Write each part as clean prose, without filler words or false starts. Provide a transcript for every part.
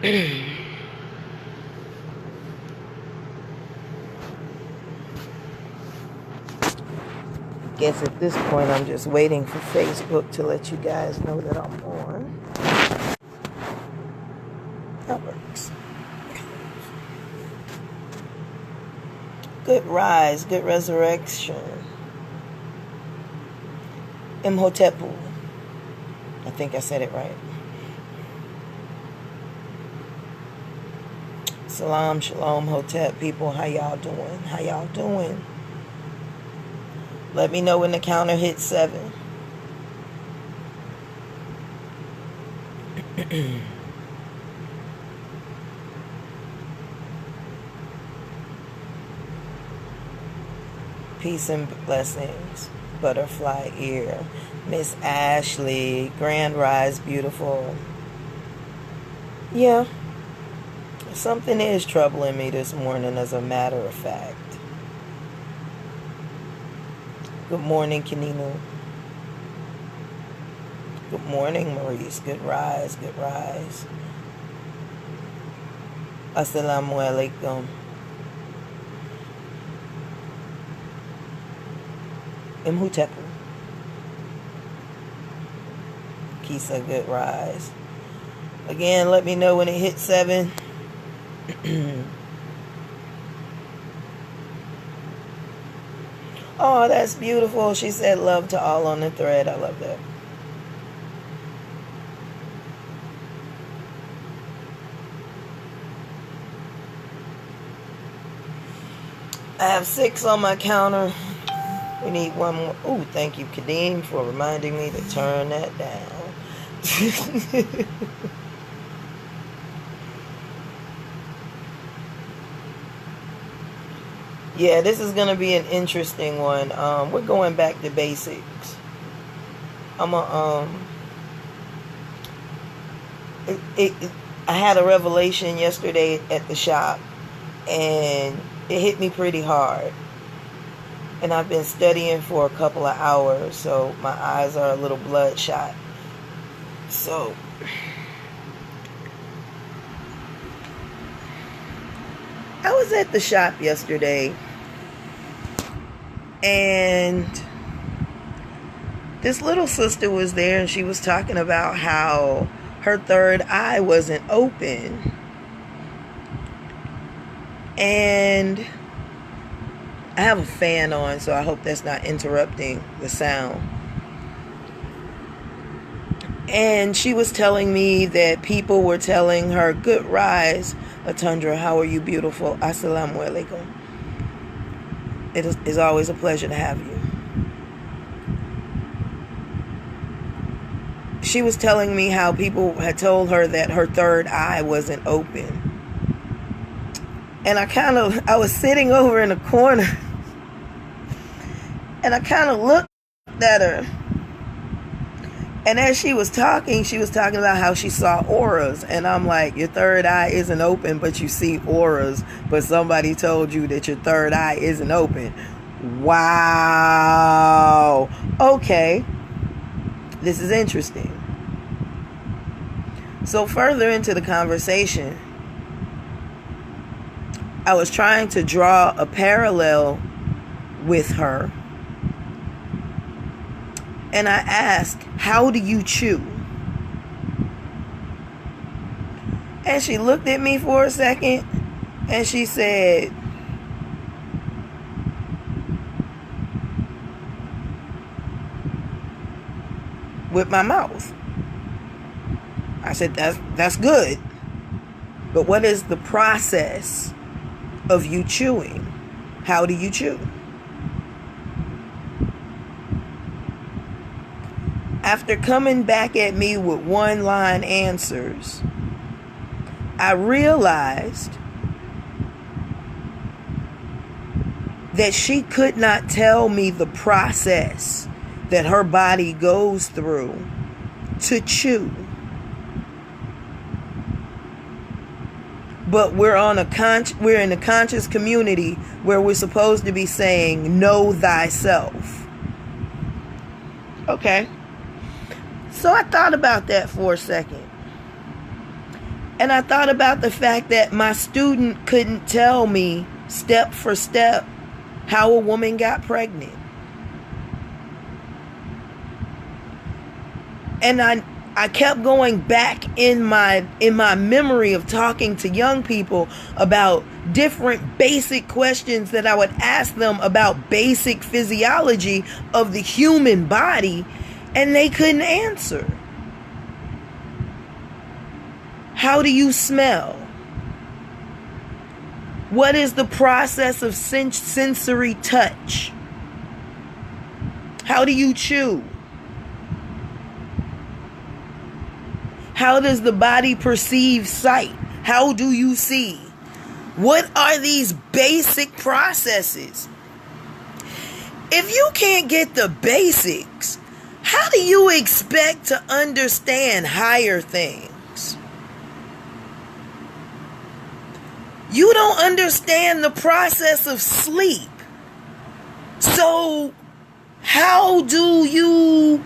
Guess at this point I'm just waiting for Facebook to let you guys know that I'm on. That works. Good rise, good resurrection. Imhotepu. I think I said it right. Salam, shalom, hotep people. How y'all doing? How y'all doing? Let me know when the counter hits 7. Peace and blessings. Butterfly ear. Miss Ashley. Grand rise, beautiful. Yeah. Something is troubling me this morning, as a matter of fact. Good morning, Kininu. Good morning, Maurice. Good rise, good rise. Assalamu alaikum. Imhutepu. Kisa, good rise. Again, let me know when it hits 7. Oh, that's beautiful. She said love to all on the thread. I love that. I have 6 on my counter. We need one more. Ooh, thank you, Kadeem, for reminding me to turn that down. Yeah, this is going to be an interesting one. We're going back to basics. I had a revelation yesterday at the shop, and it hit me pretty hard. And I've been studying for a couple of hours, so my eyes are a little bloodshot. So I was at the shop yesterday, and this little sister was there, and she was talking about how her third eye wasn't open. And I have a fan on, so I hope that's not interrupting the sound. And she was telling me that people were telling her, good rise, Latundra, how are you, beautiful? Assalamu alaikum. It is always a pleasure to have you. She was telling me how people had told her that her third eye wasn't open. And I was sitting over in a corner, and I kind of looked at her. And as she was talking about how she saw auras. And I'm like, your third eye isn't open, but you see auras. But somebody told you that your third eye isn't open. Wow. Okay. This is interesting. So further into the conversation, I was trying to draw a parallel with her. And I asked, how do you chew? And she looked at me for a second, and she said, with my mouth. I said, that's good. But what is the process of you chewing? How do you chew? After coming back at me with one-line answers, I realized that she could not tell me the process that her body goes through to chew. But we're in a conscious community where we're supposed to be saying, know thyself. Okay. So I thought about that for a second. And I thought about the fact that my student couldn't tell me step for step how a woman got pregnant. And I kept going back in my memory of talking to young people about different basic questions that I would ask them about basic physiology of the human body, and they couldn't answer. How do you smell? What is the process of sensory touch? How do you chew? How does the body perceive sight? How do you see? What are these basic processes? If you can't get the basics, how do you expect to understand higher things? You don't understand the process of sleep. So how do you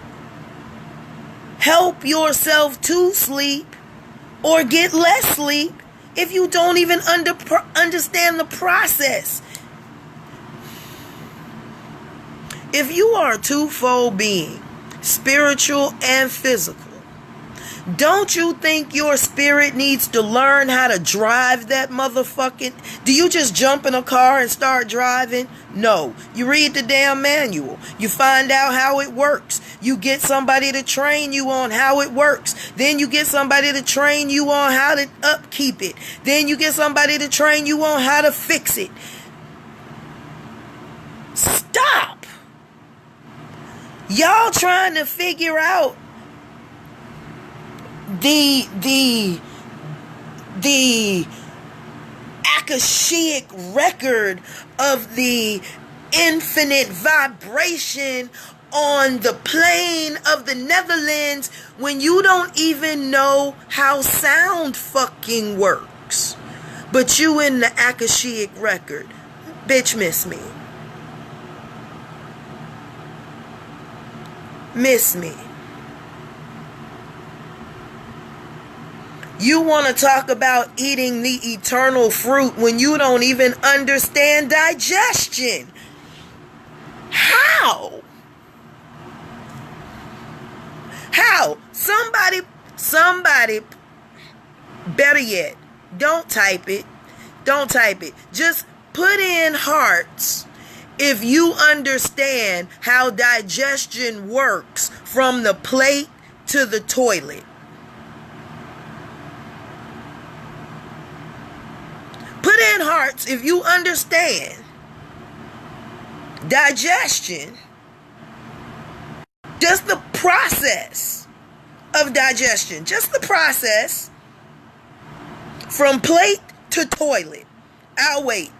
help yourself to sleep or get less sleep if you don't even understand the process? If you are a twofold being, spiritual and physical, don't you think your spirit needs to learn how to drive that motherfucking... Do you just jump in a car and start driving? No. You read the damn manual. You find out how it works. You get somebody to train you on how it works. Then you get somebody to train you on how to upkeep it. Then you get somebody to train you on how to fix it. Stop. Y'all trying to figure out the Akashic record of the infinite vibration on the plane of the Netherlands when you don't even know how sound fucking works. But you in the Akashic record. Bitch, miss me. Miss me. You want to talk about eating the eternal fruit when you don't even understand digestion. How? How? Somebody, better yet, don't type it. Don't type it. Just put in hearts if you understand how digestion works from the plate to the toilet. Put in hearts if you understand digestion, just the process of digestion, just the process from plate to toilet. I'll wait.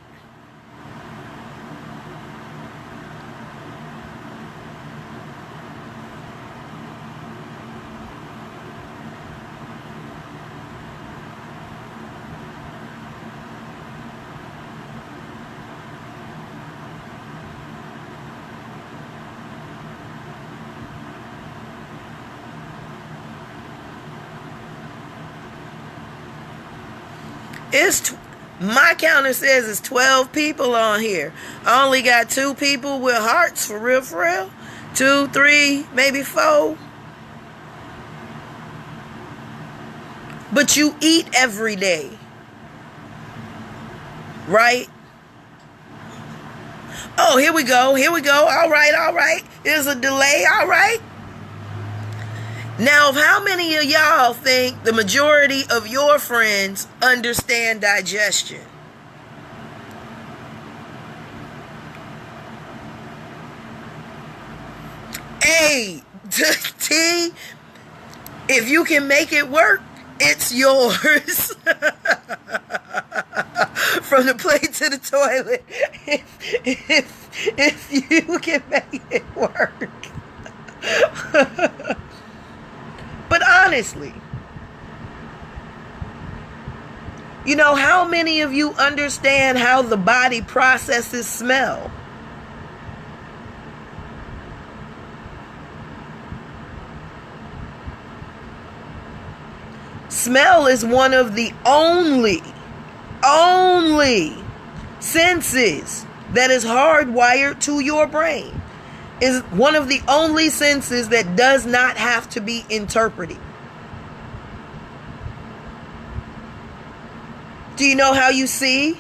My counter says it's 12 people on here. I only got 2 people with hearts, for real, for real. 2, 3, maybe 4. But you eat every day, right? Oh, here we go. All right. There's a delay, all right. Now, how many of y'all think the majority of your friends understand digestion? Hey, T, if you can make it work, it's yours. From the plate to the toilet. If you can make it work. But honestly, you know, how many of you understand how the body processes smell? Smell is one of the only senses that is hardwired to your brain. Is one of the only senses that does not have to be interpreted. Do you know how you see?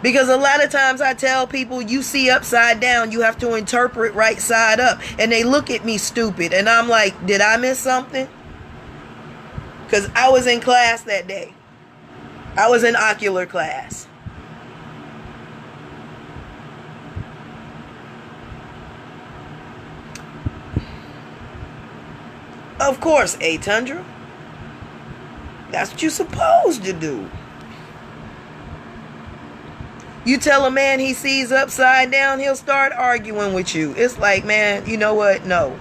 Because a lot of times I tell people, you see upside down, you have to interpret right side up. And they look at me stupid. And I'm like, did I miss something? Because I was in class that day. I was in ocular class. Of course, Tundra. That's what you're supposed to do. You tell a man he sees upside down, he'll start arguing with you. It's like, man, you know what? No.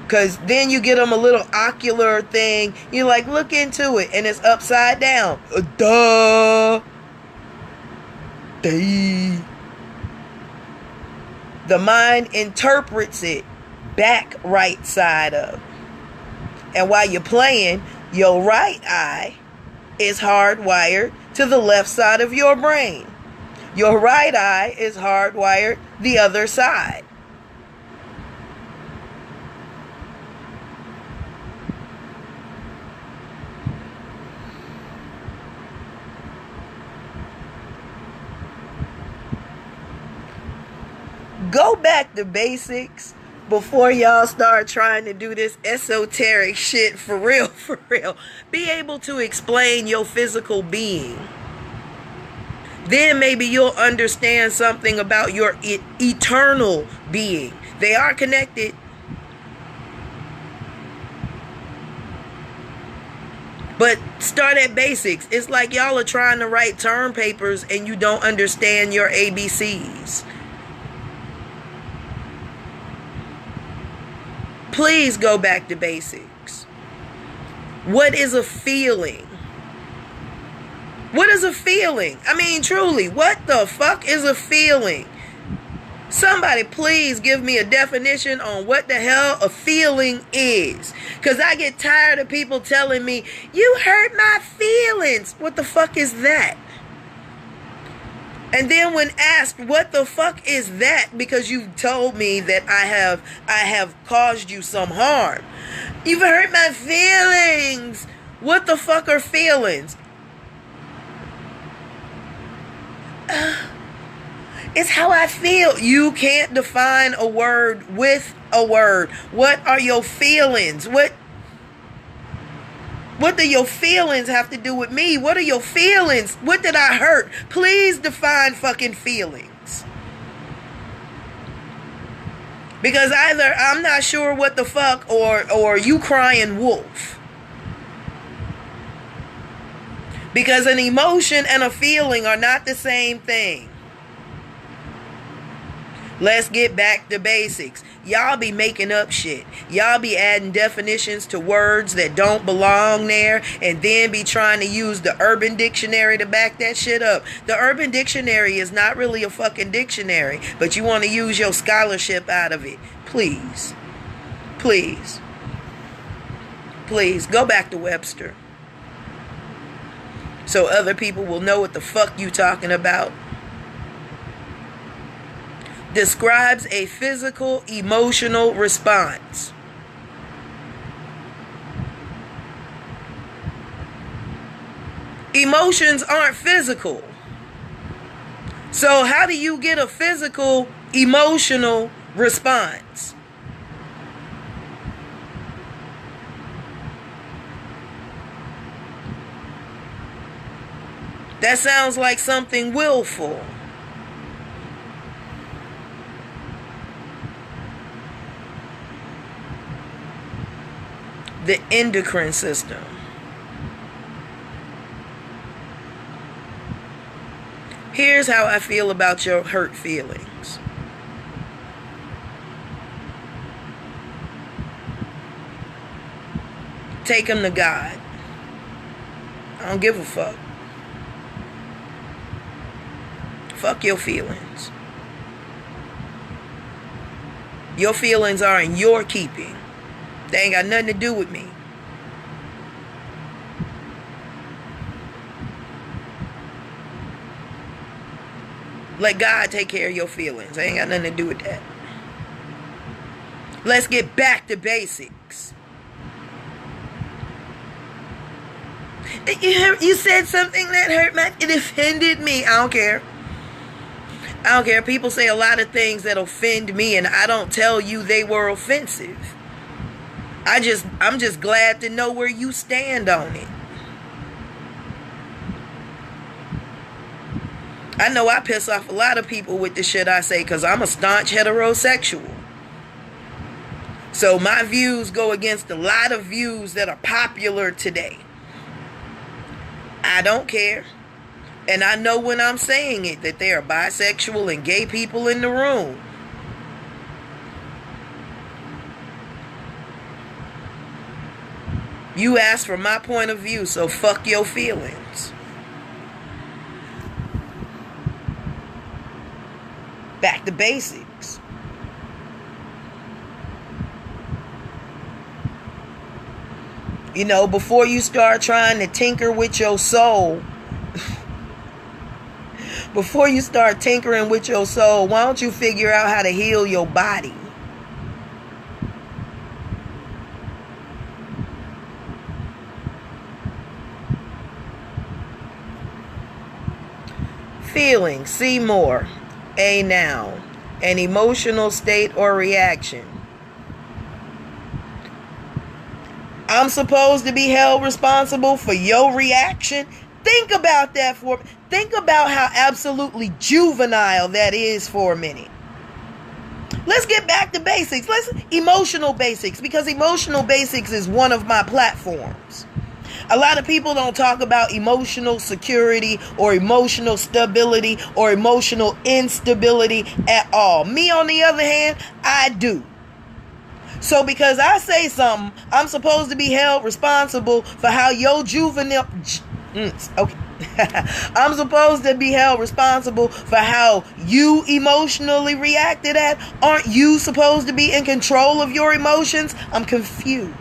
Because then you get him a little ocular thing. You're like, look into it. And it's upside down. Duh. The mind interprets it back right side up. And while you're playing, your right eye is hardwired to the left side of your brain. Your right eye is hardwired the other side. Go back to basics before y'all start trying to do this esoteric shit for real, for real. Be able to explain your physical being. Then maybe you'll understand something about your eternal being. They are connected. But start at basics. It's like y'all are trying to write term papers and you don't understand your ABCs. Please go back to basics. What is a feeling? What is a feeling? I mean, truly, what the fuck is a feeling? Somebody please give me a definition on what the hell a feeling is. Because I get tired of people telling me, you hurt my feelings. What the fuck is that? And then when asked, what the fuck is that? Because you told me that I have caused you some harm. You've hurt my feelings. What the fuck are feelings? It's how I feel. You can't define a word with a word. What are your feelings? What do your feelings have to do with me? What are your feelings? What did I hurt? Please define fucking feelings. Because either I'm not sure what the fuck or you crying wolf. Because an emotion and a feeling are not the same thing. Let's get back to basics. Y'all be making up shit. Y'all be adding definitions to words that don't belong there and then be trying to use the Urban Dictionary to back that shit up. The Urban Dictionary is not really a fucking dictionary, but you want to use your scholarship out of it. Please. Please. Please, go back to Webster. So other people will know what the fuck you talking about. Describes a physical, emotional response. Emotions aren't physical. So how do you get a physical, emotional response? That sounds like something willful. The endocrine system. Here's how I feel about your hurt feelings. Take them to God. I don't give a fuck. Fuck your feelings. Your feelings are in your keeping. They ain't got nothing to do with me. Let God take care of your feelings. I ain't got nothing to do with that. Let's get back to basics. You said something that hurt it offended me. I don't care. I don't care. People say a lot of things that offend me, and I don't tell you they were offensive. I'm just glad to know where you stand on it. I know I piss off a lot of people with the shit I say because I'm a staunch heterosexual. So my views go against a lot of views that are popular today. I don't care. And I know when I'm saying it that there are bisexual and gay people in the room. You asked for my point of view, so fuck your feelings. Back to basics. You know, before you start trying to tinker with your soul, before you start tinkering with your soul, why don't you figure out how to heal your body? Feeling, see more. A noun. An emotional state or reaction. I'm supposed to be held responsible for your reaction? Think about that think about how absolutely juvenile that is for a minute. Let's get back to basics. Emotional basics, because emotional basics is one of my platforms. A lot of people don't talk about emotional security or emotional stability or emotional instability at all. Me, on the other hand, I do. So because I say something, I'm supposed to be held responsible for how your juvenile... Okay. I'm supposed to be held responsible for how you emotionally reacted at. Aren't you supposed to be in control of your emotions? I'm confused.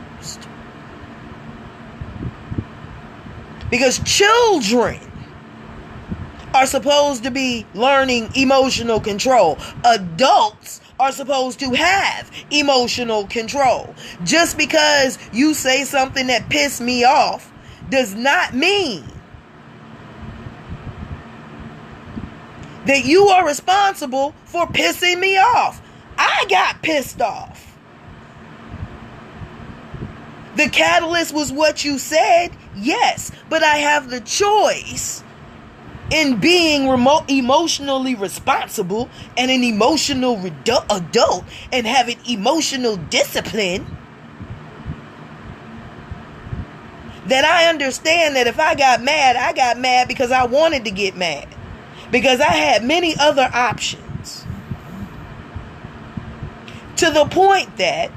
Because children are supposed to be learning emotional control. Adults are supposed to have emotional control. Just because you say something that pissed me off does not mean that you are responsible for pissing me off. I got pissed off. The catalyst was what you said, yes, but I have the choice in being emotionally responsible and an emotional adult and having emotional discipline, that I understand that if I got mad because I wanted to get mad, because I had many other options, to the point that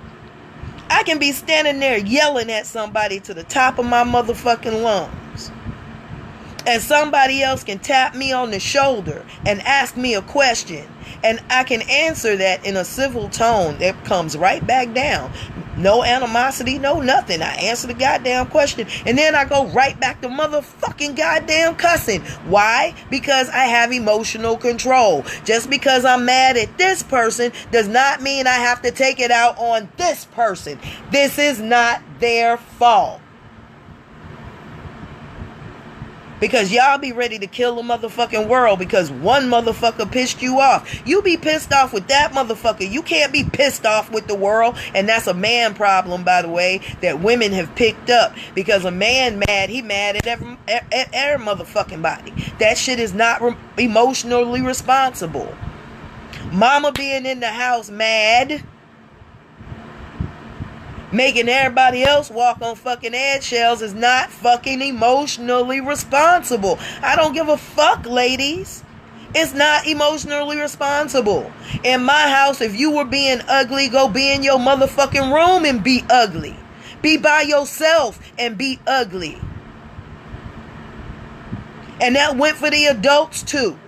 I can be standing there yelling at somebody to the top of my motherfucking lungs, and somebody else can tap me on the shoulder and ask me a question, and I can answer that in a civil tone that comes right back down. No animosity, no nothing. I answer the goddamn question, and then I go right back to motherfucking goddamn cussing. Why? Because I have emotional control. Just because I'm mad at this person does not mean I have to take it out on this person. This is not their fault. Because y'all be ready to kill the motherfucking world because one motherfucker pissed you off. You be pissed off with that motherfucker. You can't be pissed off with the world. And that's a man problem, by the way, that women have picked up. Because a man mad, he mad at every motherfucking body. That shit is not emotionally responsible. Mama being in the house mad, making everybody else walk on fucking eggshells, is not fucking emotionally responsible. I don't give a fuck, ladies. It's not emotionally responsible. In my house, if you were being ugly, go be in your motherfucking room and be ugly. Be by yourself and be ugly. And that went for the adults too.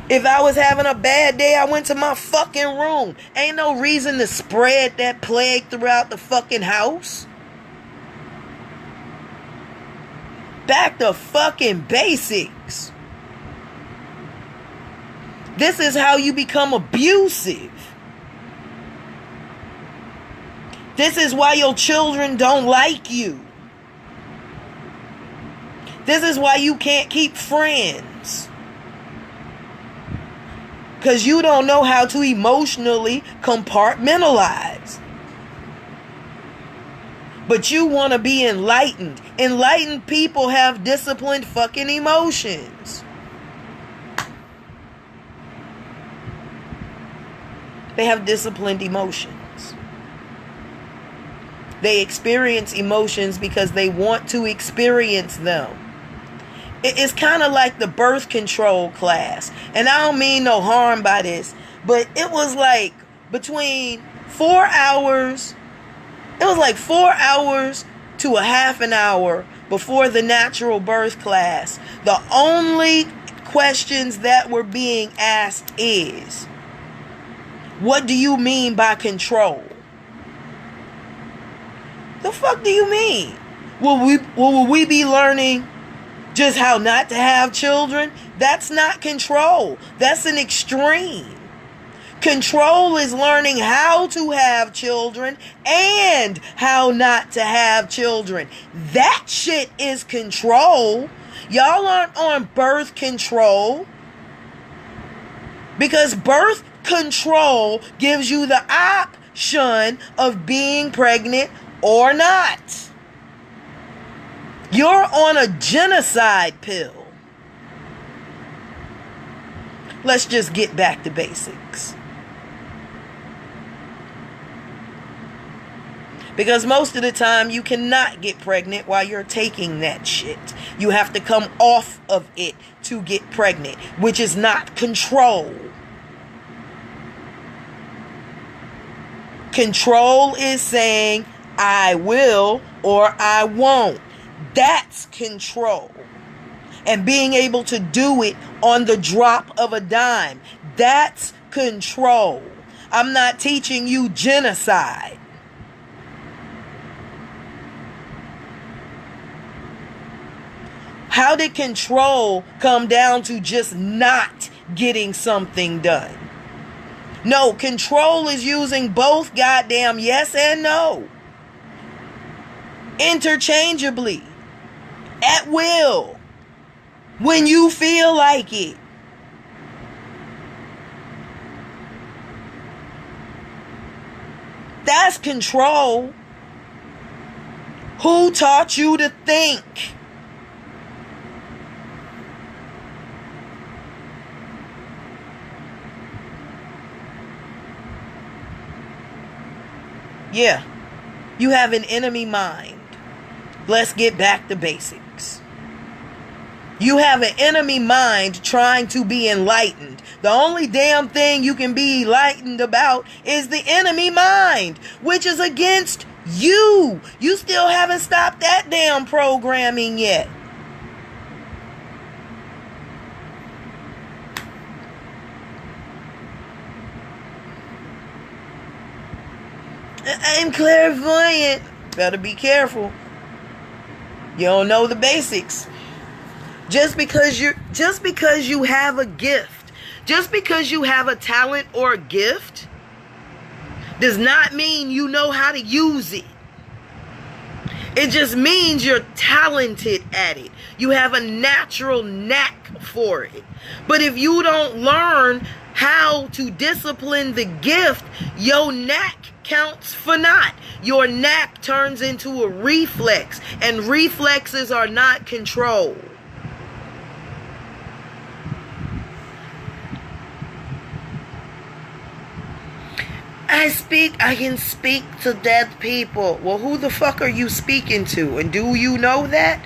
If I was having a bad day, I went to my fucking room. Ain't no reason to spread that plague throughout the fucking house. Back to fucking basics. This is how you become abusive. This is why your children don't like you. This is why you can't keep friends. Because you don't know how to emotionally compartmentalize. But you want to be enlightened. Enlightened people have disciplined fucking emotions. They have disciplined emotions. They experience emotions because they want to experience them. It's kind of like the birth control class. And I don't mean no harm by this, but it was like between 4 hours. It was like 4 hours to a half an hour before the natural birth class. The only questions that were being asked is, what do you mean by control? The fuck do you mean? Will we be learning just how not to have children? That's not control. That's an extreme. Control is learning how to have children and how not to have children. That shit is control. Y'all aren't on birth control. Because birth control gives you the option of being pregnant or not. You're on a genocide pill. Let's just get back to basics. Because most of the time you cannot get pregnant while you're taking that shit. You have to come off of it to get pregnant, which is not control. Control is saying, I will or I won't. That's control. And being able to do it on the drop of a dime. That's control. I'm not teaching you genocide. How did control come down to just not getting something done? No, control is using both goddamn yes and no. Interchangeably. At will. When you feel like it. That's control. Who taught you to think? Yeah, you have an enemy mind. Let's get back to basics. You have an enemy mind trying to be enlightened. The only damn thing you can be enlightened about is the enemy mind, which is against you. You still haven't stopped that damn programming yet. I'm clairvoyant. Better be careful. You don't know the basics. Just because you have a gift, just because you have a talent or a gift, does not mean you know how to use it. It just means you're talented at it. You have a natural knack for it. But if you don't learn how to discipline the gift, your knack counts for naught. Your knack turns into a reflex, and reflexes are not control. I can speak to dead people. Well, who the fuck are you speaking to? And do you know that?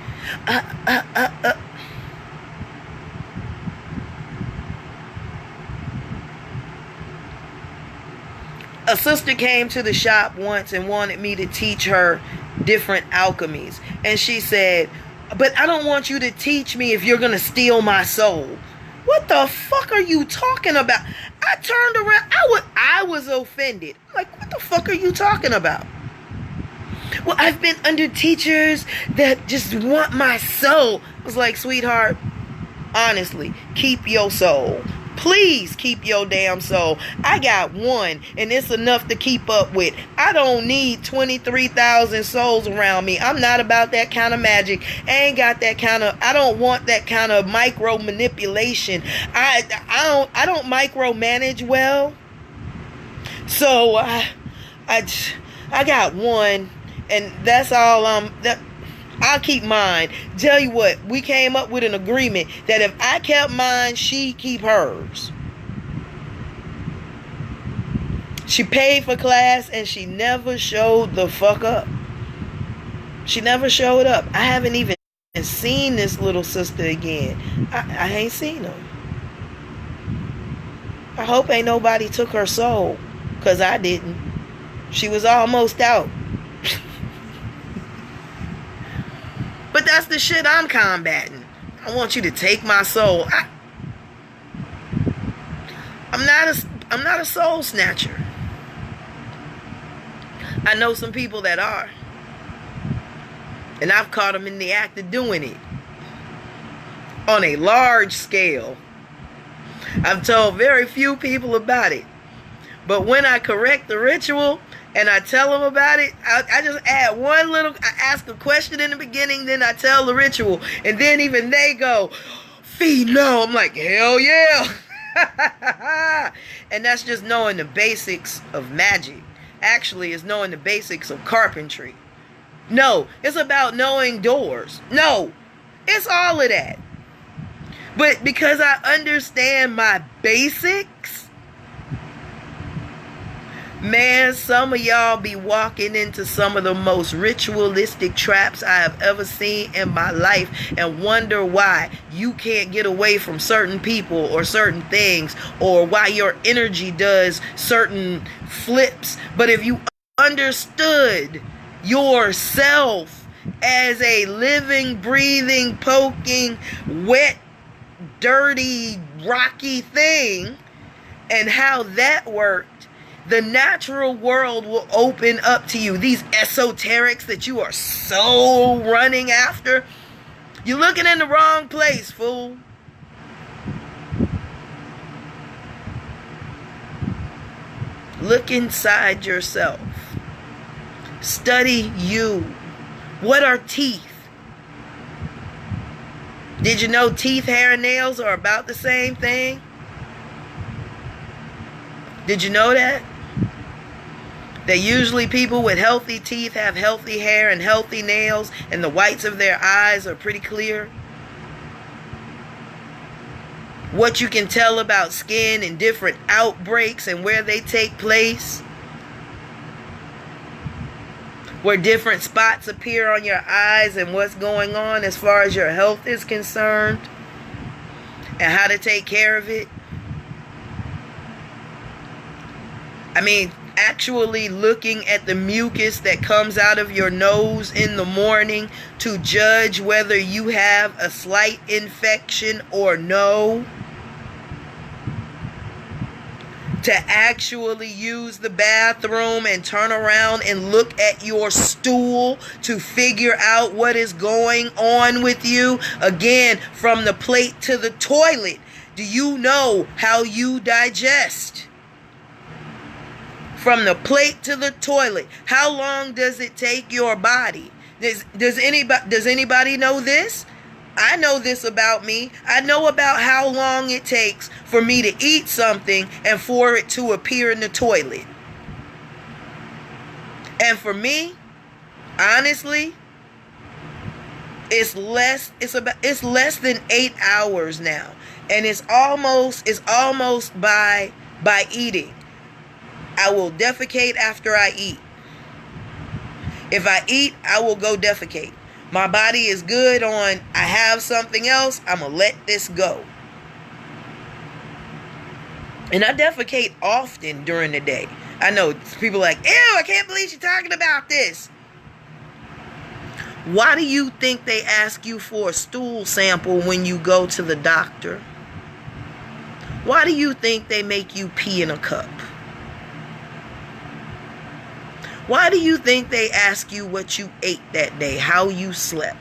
A sister came to the shop once and wanted me to teach her different alchemies. And she said, but I don't want you to teach me if you're going to steal my soul. What the fuck are you talking about? I turned around. I was offended. I'm like, what the fuck are you talking about? Well, I've been under teachers that just want my soul. I was like, sweetheart, honestly, keep your soul. Please keep your damn soul. I got one, and it's enough to keep up with. I don't need 23,000 souls around me. I'm not about that kind of magic. I don't want that kind of micro manipulation. I don't micromanage well. So I got one, and that's all. I'll keep mine. Tell you what, we came up with an agreement that if I kept mine, she'd keep hers. She paid for class and she never showed the fuck up. She never showed up. I haven't even seen this little sister again. I ain't seen her. I hope ain't nobody took her soul, because I didn't. She was almost out. But that's the shit I'm combating. I want you to take my soul. I'm not a soul snatcher. I know some people that are. And I've caught them in the act of doing it. On a large scale. I've told very few people about it. But when I correct the ritual and I tell them about it, I just add I ask a question in the beginning, then I tell the ritual. And then even they go, Fee, no. I'm like, hell yeah. And that's just knowing the basics of magic. Actually, it's knowing the basics of carpentry. No, it's about knowing doors. No, it's all of that. But because I understand my basics, man, some of y'all be walking into some of the most ritualistic traps I have ever seen in my life and wonder why you can't get away from certain people or certain things, or why your energy does certain flips. But if you understood yourself as a living, breathing, poking, wet, dirty, rocky thing, and how that worked, the natural world will open up to you. These esoterics that you are so running after, you're looking in the wrong place, fool. Look inside yourself. Study you. What are teeth? Did you know teeth, hair, and nails are about the same thing? Did you know that? That usually people with healthy teeth have healthy hair and healthy nails, and the whites of their eyes are pretty clear? What you can tell about skin and different outbreaks and where they take place? Where different spots appear on your eyes and what's going on as far as your health is concerned, and how to take care of it. I mean, actually looking at the mucus that comes out of your nose in the morning to judge whether you have a slight infection or no. To actually use the bathroom and turn around and look at your stool to figure out what is going on with you. Again, from the plate to the toilet. Do you know how you digest? From the plate to the toilet. How long does it take your body? Does anybody know this? I know this about me. I know about how long it takes for me to eat something and for it to appear in the toilet. And for me, honestly, it's less than 8 hours now. And it's almost by eating. I will defecate after I eat. If I eat, I will go defecate. My body is good on, I have something else, I'm going to let this go. And I defecate often during the day. I know people are like, ew, I can't believe you're talking about this. Why do you think they ask you for a stool sample when you go to the doctor? Why do you think they make you pee in a cup? Why do you think they ask you what you ate that day, how you slept?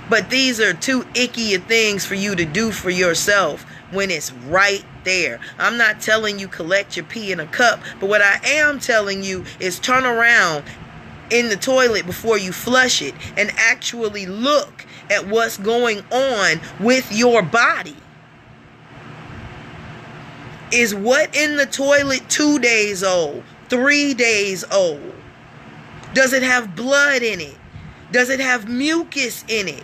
But these are too icky things for you to do for yourself when it's right there. I'm not telling you collect your pee in a cup, but what I am telling you is turn around in the toilet before you flush it and actually look at what's going on with your body. Is what in the toilet 2 days old, 3 days old? Does it have blood in it? Does it have mucus in it?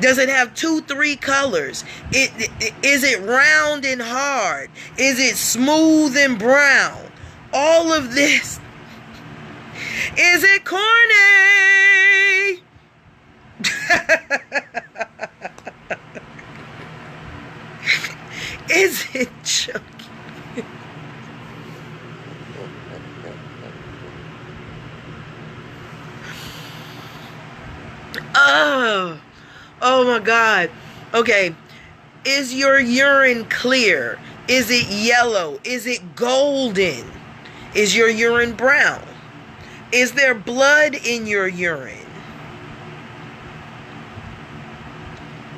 Does it have 2-3 colors? Is it round and hard? Is it smooth and brown? All of this. Is it corny? Is it chunky? Oh my God. Okay. Is your urine clear? Is it yellow? Is it golden? Is your urine brown? Is there blood in your urine?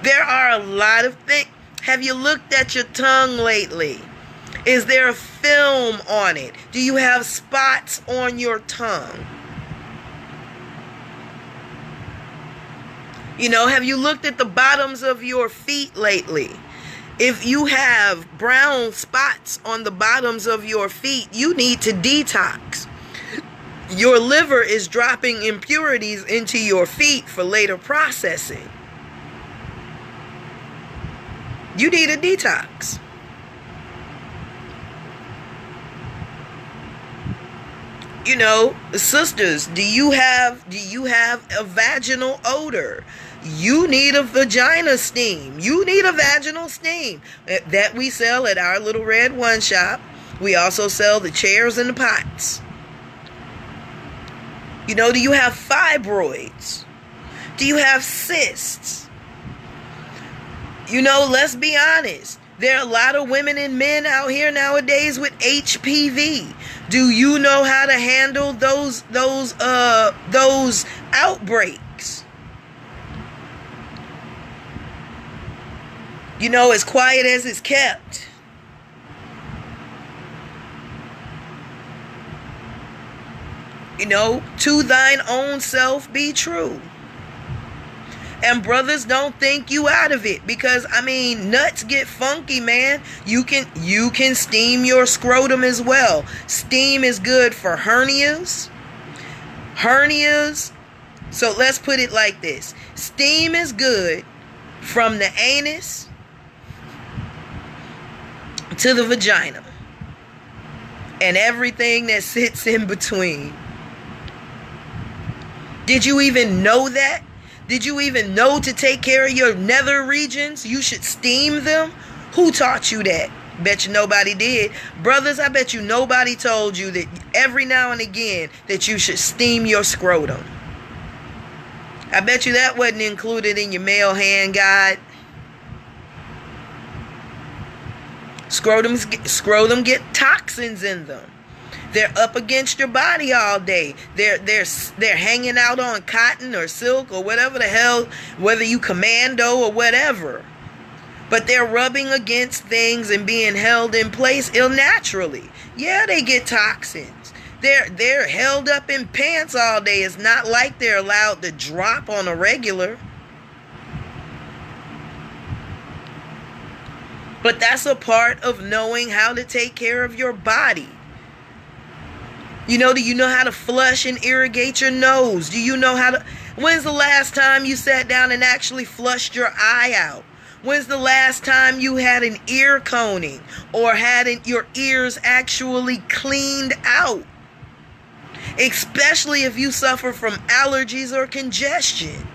There are a lot of things. Have you looked at your tongue lately? Is there a film on it? Do you have spots on your tongue? You know, have you looked at the bottoms of your feet lately? If you have brown spots on the bottoms of your feet, you need to detox. Your liver is dropping impurities into your feet for later processing. You need a detox. You know, sisters, do you have a vaginal odor? You need a vagina steam. You need a vaginal steam that we sell at our little red one shop. We also sell the chairs and the pots. You know, do you have fibroids? Do you have cysts? You know, let's be honest. There are a lot of women and men out here nowadays with HPV. Do you know how to handle those outbreaks? You know, as quiet as it's kept. You know, to thine own self be true. And brothers, don't think you out of it, because I mean, nuts get funky, man. You can steam your scrotum as well. Steam is good for hernias. So let's put it like this. Steam is good from the anus to the vagina and everything that sits in between. Did you even know that? Did you even know to take care of your nether regions, you should steam them? Who taught you that? Bet you nobody did. Brothers, I bet you nobody told you that every now and again that you should steam your scrotum. I bet you that wasn't included in your male hand guide. Scrotum get toxins in them. They're up against your body all day. They're hanging out on cotton or silk or whatever the hell, whether you commando or whatever. But they're rubbing against things and being held in place ill-naturally. Yeah, they get toxins. They're held up in pants all day. It's not like they're allowed to drop on a regular. But that's a part of knowing how to take care of your body. You know, do you know how to flush and irrigate your nose? Do you know how to... When's the last time you sat down and actually flushed your eye out? When's the last time you had an ear coning or had your ears actually cleaned out? Especially if you suffer from allergies or congestion.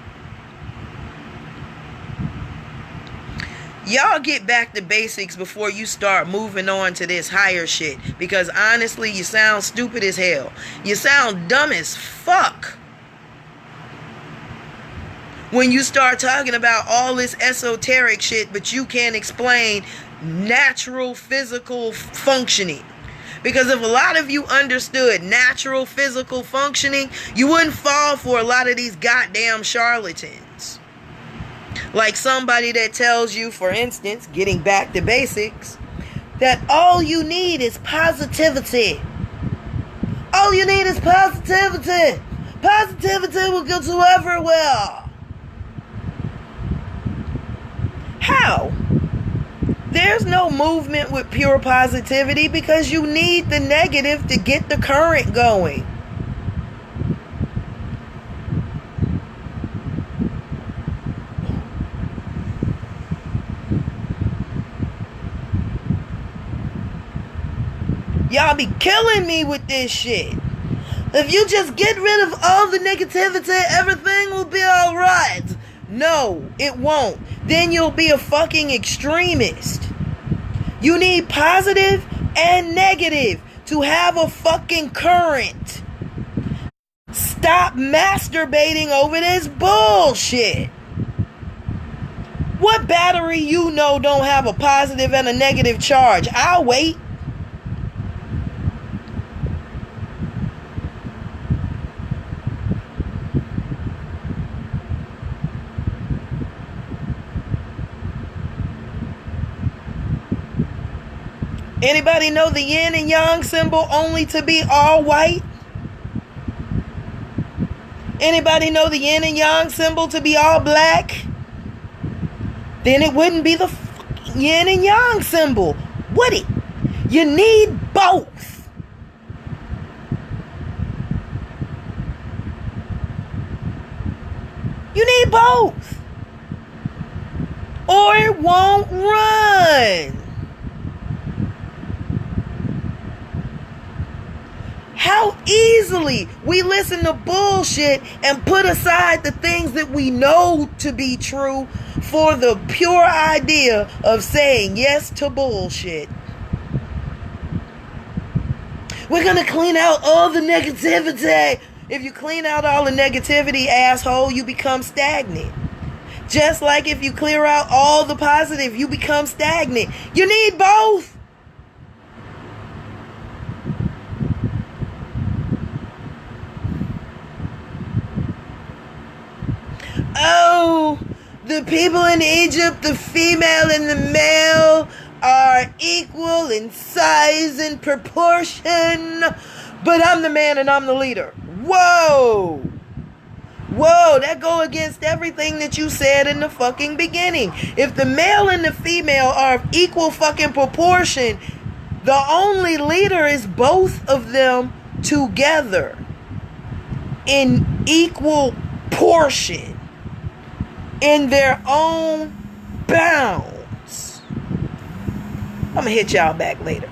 Y'all get back to basics before you start moving on to this higher shit. Because honestly, you sound stupid as hell. You sound dumb as fuck when you start talking about all this esoteric shit, but you can't explain natural physical functioning. Because if a lot of you understood natural physical functioning, you wouldn't fall for a lot of these goddamn charlatans. Like somebody that tells you, for instance, getting back to basics, that all you need is positivity. All you need is positivity. Positivity will get you everywhere. How? There's no movement with pure positivity because you need the negative to get the current going. Y'all be killing me with this shit. If you just get rid of all the negativity, everything will be alright. No, it won't. Then you'll be a fucking extremist. You need positive and negative to have a fucking current. Stop masturbating over this bullshit. What battery you know don't have a positive and a negative charge? I'll wait. Anybody know the yin and yang symbol only to be all white? Anybody know the yin and yang symbol to be all black? Then it wouldn't be the yin and yang symbol, would it? You need both. You need both. Or it won't run. How easily we listen to bullshit and put aside the things that we know to be true for the pure idea of saying yes to bullshit. We're gonna clean out all the negativity. If you clean out all the negativity, asshole, you become stagnant. Just like if you clear out all the positive, you become stagnant. You need both. Oh, the people in Egypt, the female and the male are equal in size and proportion, but I'm the man and I'm the leader. Whoa. Whoa, that go against everything that you said in the fucking beginning. If the male and the female are of equal fucking proportion, the only leader is both of them together in equal portion. In their own bounds. I'm gonna hit y'all back later.